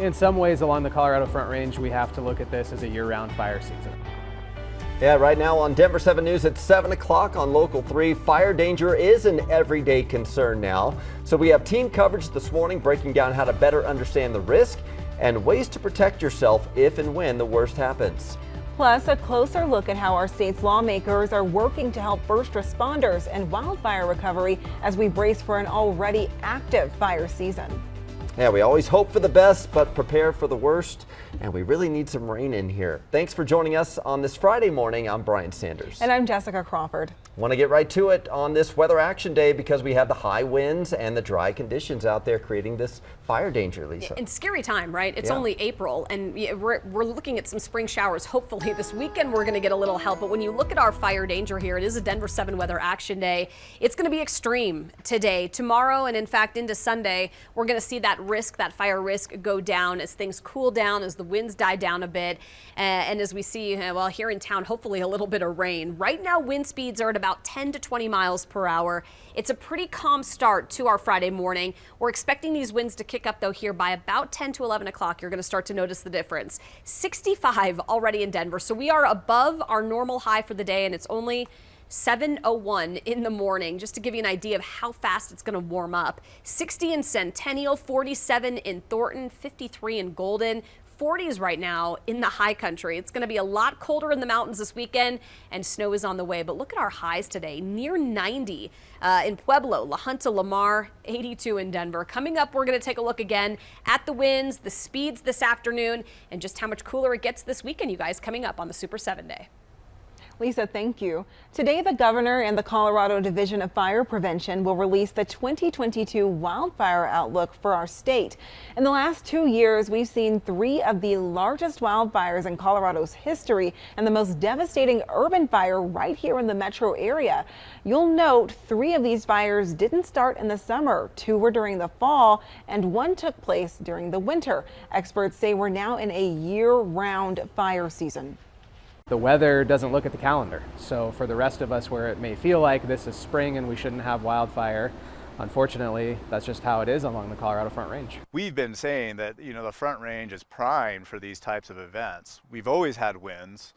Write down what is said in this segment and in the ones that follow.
In some ways along the Colorado Front Range, we have to look at this as a year-round fire season. Yeah, right now on Denver 7 News at 7 o'clock on Local 3, fire danger is an everyday concern now. So we have team coverage this morning breaking down how to better understand the risk and ways to protect yourself if and when the worst happens. Plus, a closer look at how our state's lawmakers are working to help first responders and wildfire recovery as we brace for an already active fire season. Yeah, we always hope for the best, but prepare for the worst. And we really need some rain in here. Thanks for joining us on this Friday morning. I'm Brian Sanders. And I'm Jessica Crawford. Want to get right to it on this Weather Action Day because we have the high winds and the dry conditions out there creating this fire danger, Lisa. And scary time, right? It's only April, and we're looking at some spring showers. Hopefully this weekend we're going to get a little help. But when you look at our fire danger here, it is a Denver 7 Weather Action Day. It's going to be extreme today, tomorrow, and in fact into Sunday. We're going to see that risk, that fire risk, go down as things cool down, as the winds die down a bit, and as we see, well, here in town, hopefully a little bit of rain. Right now, wind speeds are at about 10 to 20 miles per hour. It's a pretty calm start to our Friday morning. We're expecting these winds to kick up, though, here by about 10 to 11 o'clock. You're going to start to notice the difference. 65 already in Denver, so we are above our normal high for the day, and it's only 7:01 in the morning, just to give you an idea of how fast it's going to warm up. 60 in Centennial, 47 in Thornton, 53 in Golden. 40s right now in the high country. It's going to be a lot colder in the mountains this weekend, and snow is on the way. But look at our highs today, near 90 in Pueblo, La Junta, Lamar, 82 in Denver. Coming up, we're going to take a look again at the winds, the speeds this afternoon, and just how much cooler it gets this weekend, you guys, coming up on the Super 7 Day. Lisa, thank you. Today, the governor and the Colorado Division of Fire Prevention will release the 2022 wildfire outlook for our state. In the last 2 years, we've seen 3 of the largest wildfires in Colorado's history and the most devastating urban fire right here in the metro area. You'll note 3 of these fires didn't start in the summer. 2 were during the fall and 1 took place during the winter. Experts say we're now in a year-round fire season. The weather doesn't look at the calendar. So for the rest of us where it may feel like this is spring and we shouldn't have wildfire, unfortunately, that's just how it is along the Colorado Front Range. We've been saying that, the Front Range is primed for these types of events. We've always had winds.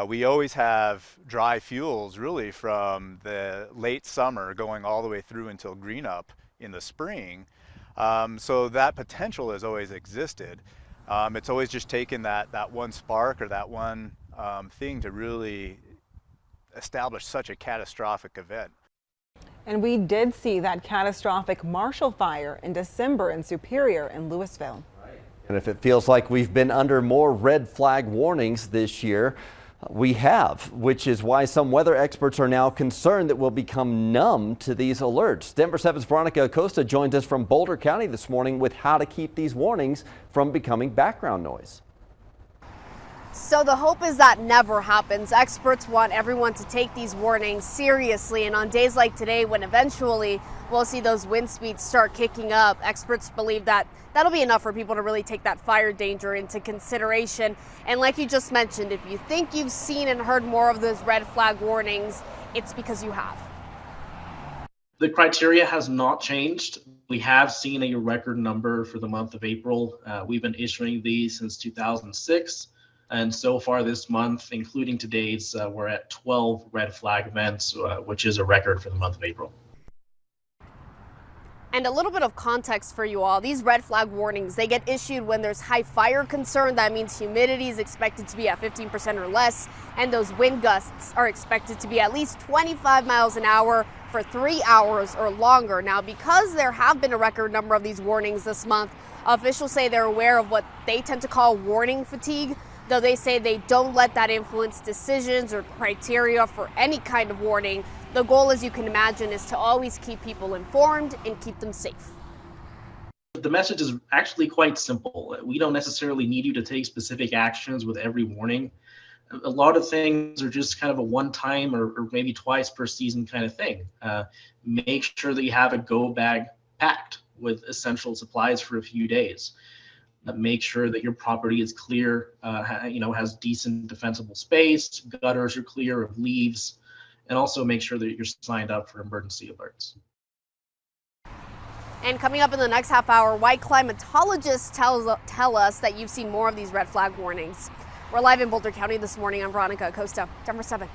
We always have dry fuels really from the late summer going all the way through until green up in the spring. So that potential has always existed. It's always just taken that one spark or that one thing to really establish such a catastrophic event. And we did see that catastrophic Marshall fire in December in Superior and Louisville. And if it feels like we've been under more red flag warnings this year, we have, which is why some weather experts are now concerned that we'll become numb to these alerts. Denver 7's VERONICA ACOSTA joins us from Boulder County this morning with how to keep these warnings from becoming background noise. So the hope is that never happens. Experts want everyone to take these warnings seriously, and on days like today when eventually we'll see those wind speeds start kicking up, experts believe that that'll be enough for people to really take that fire danger into consideration. And like you just mentioned, if you think you've seen and heard more of those red flag warnings, it's because you have. The criteria has not changed. We have seen a record number for the month of April. We've been issuing these since 2006. And so far this month, including today's, we're at 12 red flag events, which is a record for the month of April. And a little bit of context for you all. These red flag warnings, they get issued when there's high fire concern. That means humidity is expected to be at 15% or less, and those wind gusts are expected to be at least 25 miles an hour for 3 hours or longer. Now, because there have been a record number of these warnings this month, officials say they're aware of what they tend to call warning fatigue, though they say they don't let that influence decisions or criteria for any kind of warning. The goal, as you can imagine, is to always keep people informed and keep them safe. The message is actually quite simple. We don't necessarily need you to take specific actions with every warning. A lot of things are just kind of a one-time or maybe twice per season kind of thing. Make sure that you have a go bag packed with essential supplies for a few days. Make sure that your property is clear, has decent defensible space, gutters are clear of leaves, and also make sure that you're signed up for emergency alerts. And coming up in the next half hour, why climatologists tell us that you've seen more of these red flag warnings. We're live in Boulder County this morning. I'm Veronica, ACOSTA, Denver 7.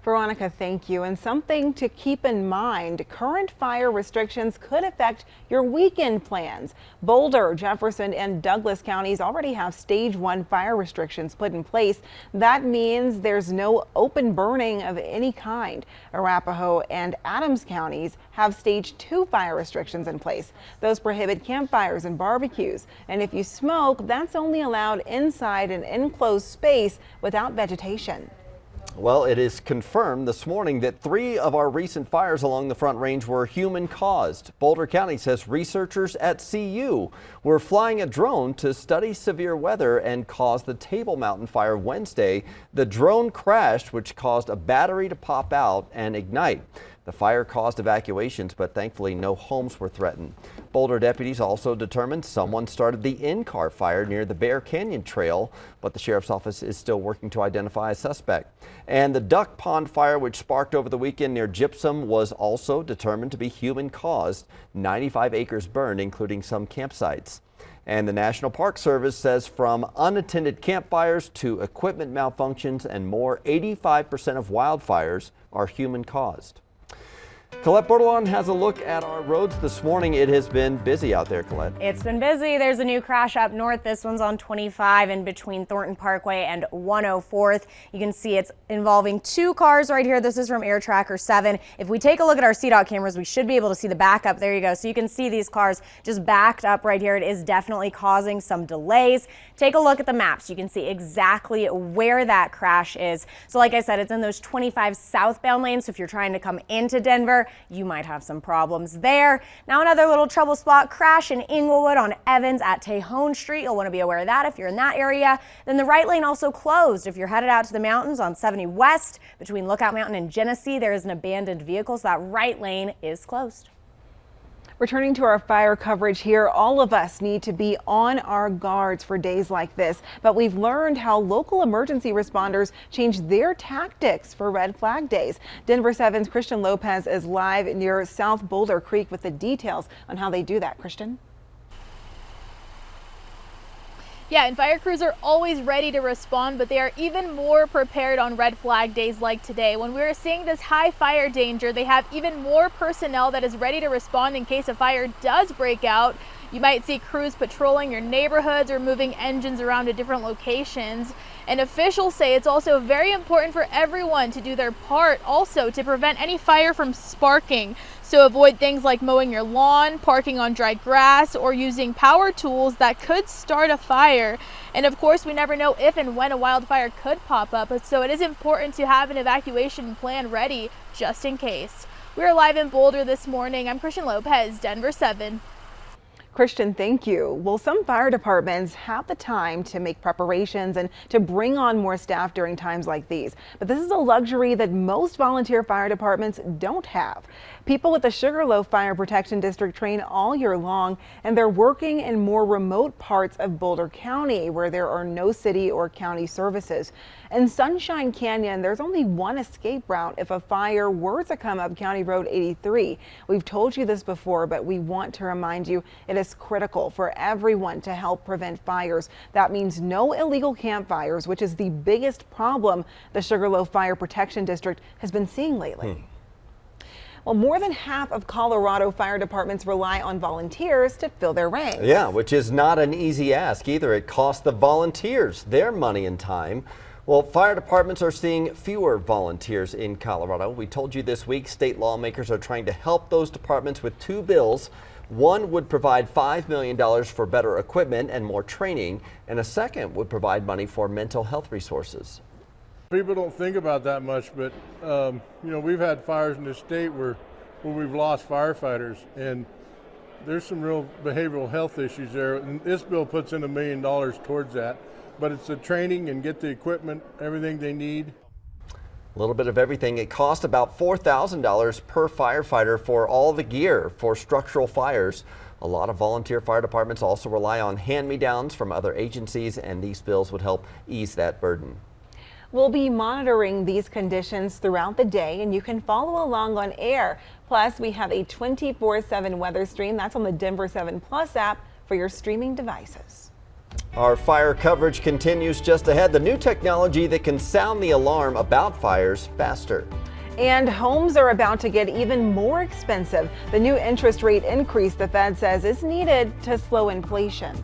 Veronica, thank you. And something to keep in mind, current fire restrictions could affect your weekend plans. Boulder, Jefferson, and Douglas counties already have stage 1 fire restrictions put in place. That means there's no open burning of any kind. Arapahoe and Adams counties have stage 2 fire restrictions in place. Those prohibit campfires and barbecues. And if you smoke, that's only allowed inside an enclosed space without vegetation. Well, it is confirmed this morning that 3 of our recent fires along the Front Range were human-caused. Boulder County says researchers at CU were flying a drone to study severe weather and caused the Table Mountain fire Wednesday. The drone crashed, which caused a battery to pop out and ignite. The fire caused evacuations, but thankfully no homes were threatened. Boulder deputies also determined someone started the in-car fire near the Bear Canyon Trail, but the sheriff's office is still working to identify a suspect. And the Duck Pond fire, which sparked over the weekend near Gypsum, was also determined to be human-caused. 95 acres burned, including some campsites. And the National Park Service says from unattended campfires to equipment malfunctions and more, 85% of wildfires are human-caused. Colette Bordelon has a look at our roads this morning. It has been busy out there, Colette. It's been busy. There's a new crash up north. This one's on 25 in between Thornton Parkway and 104th. You can see it's involving 2 cars right here. This is from Air Tracker 7. If we take a look at our CDOT cameras, we should be able to see the backup. There you go. So you can see these cars just backed up right here. It is definitely causing some delays. Take a look at the maps. You can see exactly where that crash is. So like I said, it's in those 25 southbound lanes. So if you're trying to come into Denver, you might have some problems there. Now another little trouble spot, crash in Inglewood on Evans at Tejon Street. You'll want to be aware of that if you're in that area. Then the right lane also closed. If you're headed out to the mountains on 70 West between Lookout Mountain and Genesee, there is an abandoned vehicle, so that right lane is closed. Returning to our fire coverage here, all of us need to be on our guards for days like this, but we've learned how local emergency responders change their tactics for red flag days. Denver 7's Christian Lopez is live near South Boulder Creek with the details on how they do that. Christian? Yeah, and fire crews are always ready to respond, but they are even more prepared on red flag days like today. When we're seeing this high fire danger, they have even more personnel that is ready to respond in case a fire does break out. You might see crews patrolling your neighborhoods or moving engines around to different locations. And officials say it's also very important for everyone to do their part also to prevent any fire from sparking. So avoid things like mowing your lawn, parking on dry grass, or using power tools that could start a fire. And of course, we never know if and when a wildfire could pop up, so it is important to have an evacuation plan ready just in case. We are live in Boulder this morning. I'm Christian Lopez, Denver 7. Christian, thank you. Well, some fire departments have the time to make preparations and to bring on more staff during times like these. But this is a luxury that most volunteer fire departments don't have. People at the Sugarloaf Fire Protection District train all year long, and they're working in more remote parts of Boulder County where there are no city or county services. In Sunshine Canyon, there's only one escape route if a fire were to come up County Road 83. We've told you this before, but we want to remind you it is critical for everyone to help prevent fires. That means no illegal campfires, which is the biggest problem the Sugarloaf Fire Protection District has been seeing lately. Well, more than half of Colorado fire departments rely on volunteers to fill their ranks. Yeah, which is not an easy ask either. It costs the volunteers their money and time. Well, fire departments are seeing fewer volunteers in Colorado. We told you this week state lawmakers are trying to help those departments with 2 bills. One would provide $5 million for better equipment and more training, and a second would provide money for mental health resources. People don't think about that much, but you know, we've had fires in the state where we've lost firefighters, and there's some real behavioral health issues there. And this bill puts in $1 million towards that, but it's the training and get the equipment, everything they need. A little bit of everything. It costs about $4,000 per firefighter for all the gear for structural fires. A lot of volunteer fire departments also rely on hand-me-downs from other agencies, and these bills would help ease that burden. We'll be monitoring these conditions throughout the day, and you can follow along on air. Plus, we have a 24/7 weather stream that's on the Denver 7 Plus app for your streaming devices. Our fire coverage continues just ahead. The new technology that can sound the alarm about fires faster. And homes are about to get even more expensive. The new interest rate increase, the Fed says, is needed to slow inflation.